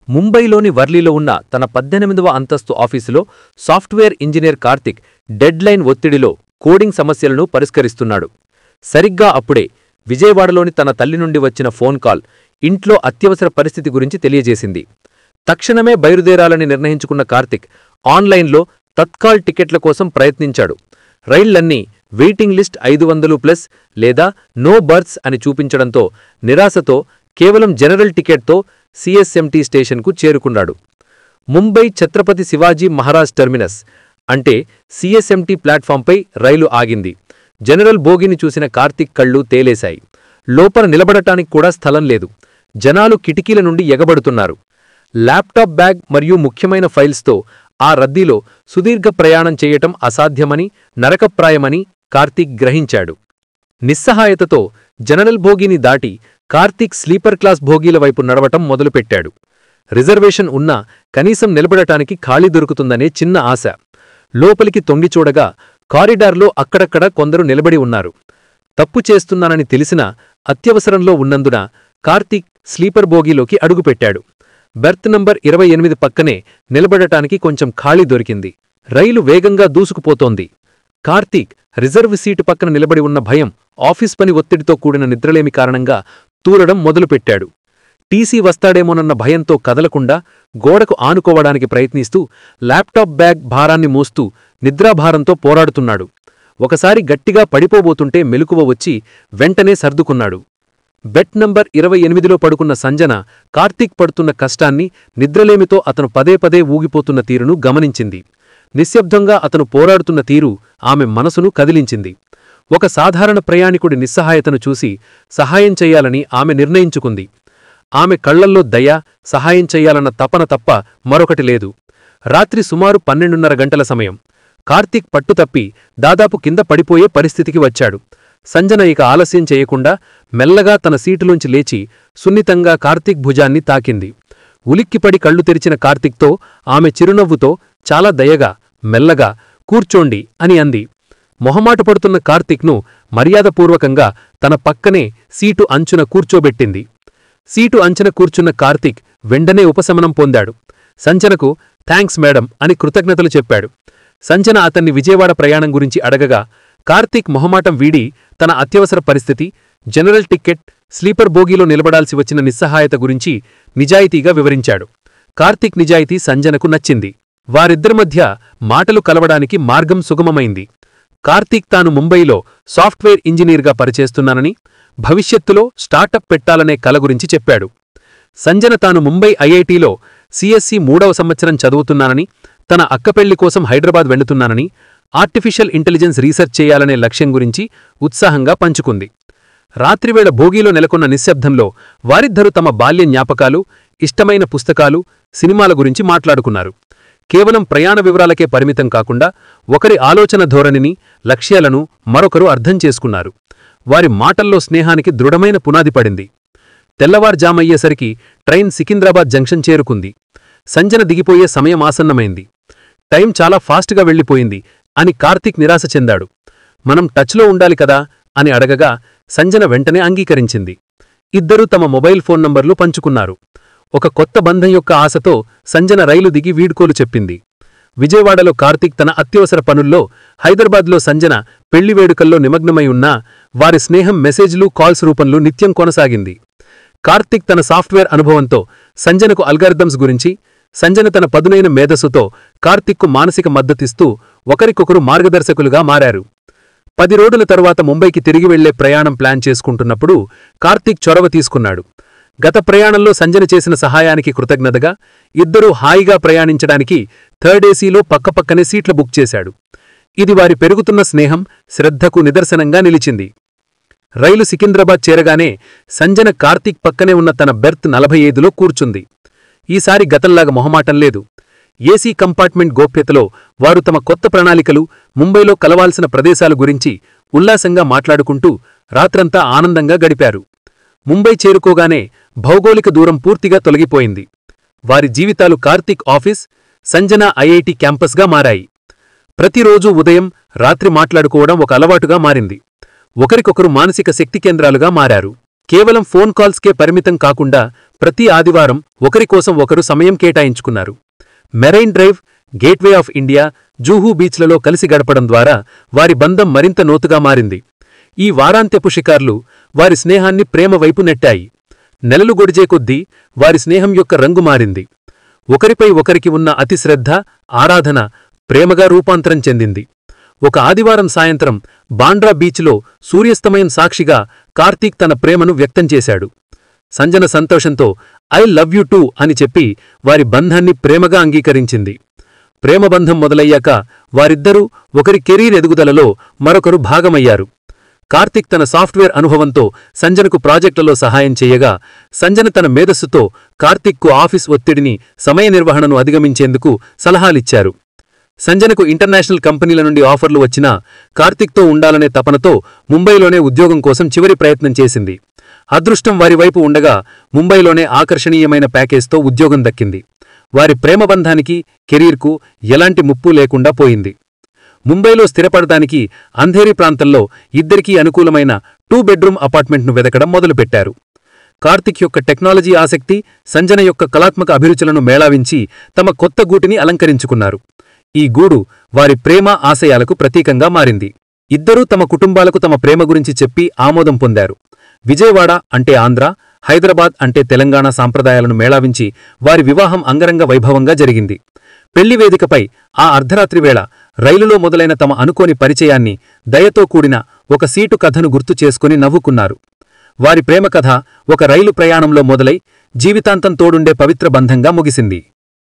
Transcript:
ముంబైలోని వర్లీలో ఉన్న తన 18వ అంతస్తు ఆఫీసులో సాఫ్ట్వేర్ ఇంజనీర్ కార్తిక్ డెడ్లైన్ ఒత్తిడిలో కోడింగ్ సమస్యలను పరిష్కరిస్తున్నాడు. సరిగ్గా అప్పుడే విజయవాడలోని తన తల్లి నుండి వచ్చిన ఫోన్ కాల్ ఇంట్లో అత్యవసర పరిస్థితి గురించి తెలియజేసింది. తక్షణమే బయలుదేరాలని నిర్ణయించుకున్న కార్తిక్ ఆన్లైన్లో తత్కాల్ టికెట్ల కోసం ప్రయత్నించాడు. రైళ్లన్నీ వెయిటింగ్ లిస్ట్ 500+ లేదా నో బర్త్స్ అని చూపించడంతో నిరాశతో కేవలం జనరల్ టికెట్తో సిఎస్ఎంటీ స్టేషన్కు చేరుకున్నాడు. ముంబై ఛత్రపతి శివాజీ మహారాజ్ టెర్మినస్ అంటే సిఎస్ఎంటీ ప్లాట్ఫాంపై రైలు ఆగింది. జనరల్ బోగిని చూసిన కార్తిక్ కళ్ళు తేలేశాయి. లోపల నిలబడటానికి కూడా స్థలం లేదు. జనాలు కిటికీల నుండి ఎగబడుతున్నారు. ల్యాప్టాప్ బ్యాగ్ మరియు ముఖ్యమైన ఫైల్స్తో ఆ రద్దీలో సుదీర్ఘ ప్రయాణం చేయటం అసాధ్యమని, నరకప్రాయమని కార్తిక్ గ్రహించాడు. నిస్సహాయతతో జనరల్ బోగీని దాటి కార్తిక్ స్లీపర్ క్లాస్ బోగీల వైపు నడవటం మొదలుపెట్టాడు. రిజర్వేషన్ ఉన్నా కనీసం నిలబడటానికి ఖాళీ దొరుకుతుందనే చిన్న ఆశ. లోపలికి తొంగిచూడగా కారిడార్లో అక్కడక్కడ కొందరు నిలబడి ఉన్నారు. తప్పు చేస్తున్నానని తెలిసినా అత్యవసరంలో ఉన్నందున కార్తిక్ స్లీపర్ బోగీలోకి అడుగుపెట్టాడు. బెర్త్ నంబర్ 28 పక్కనే నిలబడటానికి కొంచెం ఖాళీ దొరికింది. రైలు వేగంగా దూసుకుపోతోంది. కార్తీక్ రిజర్వ్ సీటు పక్కన నిలబడి ఉన్న భయం, ఆఫీస్ పని ఒత్తిడితో కూడిన నిద్రలేమి కారణంగా తూలడం మొదలుపెట్టాడు. టీసీ వస్తాడేమోనన్న భయంతో కదలకుండా గోడకు ఆనుకోవడానికి ప్రయత్నిస్తూ ల్యాప్టాప్ బ్యాగ్ భారాన్ని మోస్తూ నిద్రాభారంతో పోరాడుతున్నాడు. ఒకసారి గట్టిగా పడిపోబోతుంటే మెలకువ వచ్చి వెంటనే సర్దుకున్నాడు. బెడ్ నంబర్ 28లో పడుకున్న సంజన కార్తీక్ పడుతున్న కష్టాన్ని, నిద్రలేమితో అతను పదే పదే ఊగిపోతున్న తీరును గమనించింది. నిశ్శబ్దంగా అతను పోరాడుతున్న తీరు ఆమె మనసును కదిలించింది. ఒక సాధారణ ప్రయాణికుడి నిస్సహాయతను చూసి సహాయం చెయ్యాలని ఆమె నిర్ణయించుకుంది. ఆమె కళ్లల్లో దయ, సహాయం చెయ్యాలన్న తపన తప్ప మరొకటి లేదు. రాత్రి సుమారు 12:30 గంటల సమయం. కార్తీక్ పట్టుతప్పి దాదాపు కింద పడిపోయే పరిస్థితికి వచ్చాడు. సంజన ఇక ఆలస్యం చేయకుండా మెల్లగా తన సీటులోంచి లేచి సున్నితంగా కార్తీక్ భుజాన్ని తాకింది. ఉలిక్కిపడి కళ్ళు తెరిచిన కార్తీక్తో ఆమె చిరునవ్వుతో చాలా దయగా, మెల్లగా కూర్చోండి అని అంది. మొహమాటపడుతున్న కార్తీక్ను మర్యాదపూర్వకంగా తన పక్కనే సీటు అంచున కూర్చోబెట్టింది. సీటు అంచున కూర్చున్న కార్తీక్ వెంటనే ఉపశమనం పొందాడు. సంజనకు థాంక్స్ మేడం అని కృతజ్ఞతలు చెప్పాడు. సంజన అతన్ని విజయవాడ ప్రయాణం గురించి అడగగా కార్తీక్ మొహమాటం వీడి తన అత్యవసర పరిస్థితి, జనరల్ టిక్కెట్, స్లీపర్ బోగీలో నిలబడాల్సి వచ్చిన నిస్సహాయత గురించి నిజాయితీగా వివరించాడు. కార్తీక్ నిజాయితీ సంజనకు నచ్చింది. వారిద్దరి మధ్య మాటలు కలవడానికి మార్గం సుగమమైంది. కార్తీక్ తాను ముంబైలో సాఫ్ట్వేర్ ఇంజనీర్గా పనిచేస్తున్నానని, భవిష్యత్తులో స్టార్టప్ పెట్టాలనే కల గురించి చెప్పాడు. సంజన తాను ముంబై ఐఐటీలో సిఎస్సి 3వ సంవత్సరం చదువుతున్నానని, తన అక్కపెళ్లి కోసం హైదరాబాద్ వెళ్తున్నానని, ఆర్టిఫిషియల్ ఇంటెలిజెన్స్ రీసెర్చ్ చేయాలనే లక్ష్యం గురించి ఉత్సాహంగా పంచుకుంది. రాత్రివేళ భోగిలో నెలకొన్న నిశ్శబ్దంలో వారిద్దరూ తమ బాల్య జ్ఞాపకాలు, ఇష్టమైన పుస్తకాలు, సినిమాల గురించి మాట్లాడుకున్నారు. కేవలం ప్రయాణ వివరాలకే పరిమితం కాకుండా ఒకరి ఆలోచన ధోరణిని, లక్ష్యాలను మరొకరు అర్థం చేసుకున్నారు. వారి మాటల్లో స్నేహానికి దృఢమైన పునాది పడింది. తెల్లవారుజామయ్యేసరికి ట్రైన్ సికింద్రాబాద్ జంక్షన్ చేరుకుంది. సంజన దిగిపోయే సమయం ఆసన్నమైంది. టైం చాలా ఫాస్ట్గా వెళ్ళిపోయింది అని కార్తీక్ నిరాశ చెందాడు. మనం టచ్లో ఉండాలి కదా అని అడగగా సంజన వెంటనే అంగీకరించింది. ఇద్దరూ తమ మొబైల్ ఫోన్ నంబర్లు పంచుకున్నారు. ఒక కొత్త బంధం యొక్క ఆశతో సంజన రైలు దిగి వీడ్కోలు చెప్పింది. విజయవాడలో కార్తీక్ తన అత్యవసర పనుల్లో, హైదరాబాద్లో సంజన పెళ్లి వేడుకల్లో నిమగ్నమై ఉన్నా వారి స్నేహం మెసేజ్లు, కాల్స్ రూపంలో నిత్యం కొనసాగింది. కార్తీక్ తన సాఫ్ట్వేర్ అనుభవంతో సంజనకు అల్గారిథమ్స్ గురించి, సంజన తన పదునైన మేధస్సుతో కార్తీక్కు మానసిక మద్దతిస్తూ ఒకరికొకరు మార్గదర్శకులుగా మారారు. 10 రోజుల తరువాత ముంబైకి తిరిగి వెళ్లే ప్రయాణం ప్లాన్ చేసుకుంటున్నప్పుడు కార్తీక్ చొరవ తీసుకున్నాడు. గత ప్రయాణంలో సంజన చేసిన సహాయానికి కృతజ్ఞతగా ఇద్దరూ హాయిగా ప్రయాణించడానికి థర్డ్ ఏసీలో పక్కపక్కనే సీట్లు బుక్ చేశాడు. ఇది వారి పెరుగుతున్న స్నేహం, శ్రద్ధకు నిదర్శనంగా నిలిచింది. రైలు సికింద్రాబాద్ చేరగానే సంజన కార్తీక్ పక్కనే ఉన్న తన బెర్త్ 45లో కూర్చుంది. ఈసారి గతంలాగా మొహమాటం లేదు. ఏసీ కంపార్ట్మెంట్ గోప్యతలో వారు తమ కొత్త ప్రణాళికలు, ముంబైలో కలవాల్సిన ప్రదేశాల గురించి ఉల్లాసంగా మాట్లాడుకుంటూ రాత్రంతా ఆనందంగా గడిపారు. ముంబై చేరుకోగానే భౌగోళిక దూరం పూర్తిగా తొలగిపోయింది. వారి జీవితాలు కార్తీక్ ఆఫీస్, సంజన ఐఐటి క్యాంపస్గా మారాయి. ప్రతిరోజూ ఉదయం, రాత్రి మాట్లాడుకోవడం ఒక అలవాటుగా మారింది. ఒకరికొకరు మానసిక శక్తి కేంద్రాలుగా మారారు. కేవలం ఫోన్ కాల్స్కే పరిమితం కాకుండా ప్రతి ఆదివారం ఒకరికోసం ఒకరు సమయం కేటాయించుకున్నారు. Marine Drive, Gateway of India, Juhu బీచ్లలో కలిసి గడపడం ద్వారా వారి బంధం మరింత లోతుగా మారింది. ఈ వారాంత్యపు షికార్లు వారి స్నేహాన్ని ప్రేమ వైపు నెట్టాయి. నెలలు గొడిజే కొద్దీ వారి స్నేహం యొక్క రంగు మారింది. ఒకరిపై ఒకరికి ఉన్న అతి శ్రద్ధ, ఆరాధన ప్రేమగా రూపాంతరం చెందింది. ఒక ఆదివారం సాయంత్రం బాండ్రా బీచ్లో సూర్యాస్తమయం సాక్షిగా కార్తీక్ తన ప్రేమను వ్యక్తం చేశాడు. సంజన సంతోషంతో "ఐ లవ్ యూ టూ" అని చెప్పి వారి బంధాన్ని ప్రేమగా అంగీకరించింది. ప్రేమబంధం మొదలయ్యాక వారిద్దరూ ఒకరి కెరీర్ ఎదుగుదలలో మరొకరు భాగమయ్యారు. కార్తీక్ తన సాఫ్ట్వేర్ అనుభవంతో సంజనకు ప్రాజెక్టులలో సహాయం చేయగా, సంజన తన మేధస్సుతో కార్తీక్కు ఆఫీస్ ఒత్తిడిని, సమయ నిర్వహణను అధిగమించేందుకు సలహాలిచ్చారు. సంజనకు ఇంటర్నేషనల్ కంపెనీల నుండి ఆఫర్లు వచ్చినా కార్తీక్తో ఉండాలనే తపనతో ముంబైలోనే ఉద్యోగం కోసం చివరి ప్రయత్నం చేసింది. అదృష్టం వారి వైపు ఉండగా ముంబైలోనే ఆకర్షణీయమైన ప్యాకేజ్తో ఉద్యోగం దక్కింది. వారి ప్రేమబంధానికి, కెరీర్కు ఎలాంటి ముప్పు లేకుండా పోయింది. ముంబైలో స్థిరపడటానికి అంధేరి ప్రాంతంలో ఇద్దరికీ అనుకూలమైన 2 బెడ్రూమ్ అపార్ట్మెంట్ను వెదకడం మొదలుపెట్టారు. కార్తీక్ యొక్క టెక్నాలజీ ఆసక్తి, సంజన యొక్క కళాత్మక అభిరుచులను మేళావించి తమ కొత్త గూటిని అలంకరించుకున్నారు. ఈ గూడు వారి ప్రేమ ఆశయాలకు ప్రతీకంగా మారింది. ఇద్దరూ తమ కుటుంబాలకు తమ ప్రేమ గురించి చెప్పి ఆమోదం పొందారు. విజయవాడ అంటే ఆంధ్ర, హైదరాబాద్ అంటే తెలంగాణ సాంప్రదాయాలను మేళావించి వారి వివాహం అంగరంగ వైభవంగా జరిగింది. పెళ్లి వేదికపై ఆ అర్ధరాత్రి వేళ రైలులో మొదలైన తమ అనుకోని పరిచయాన్ని, దయతో కూడిన ఒక సీటు కథను గుర్తు చేసుకుని నవ్వుకున్నారు. వారి ప్రేమ కథ ఒక రైలు ప్రయాణంలో మొదలై జీవితాంతం తోడుండే పవిత్ర బంధంగా ముగిసింది.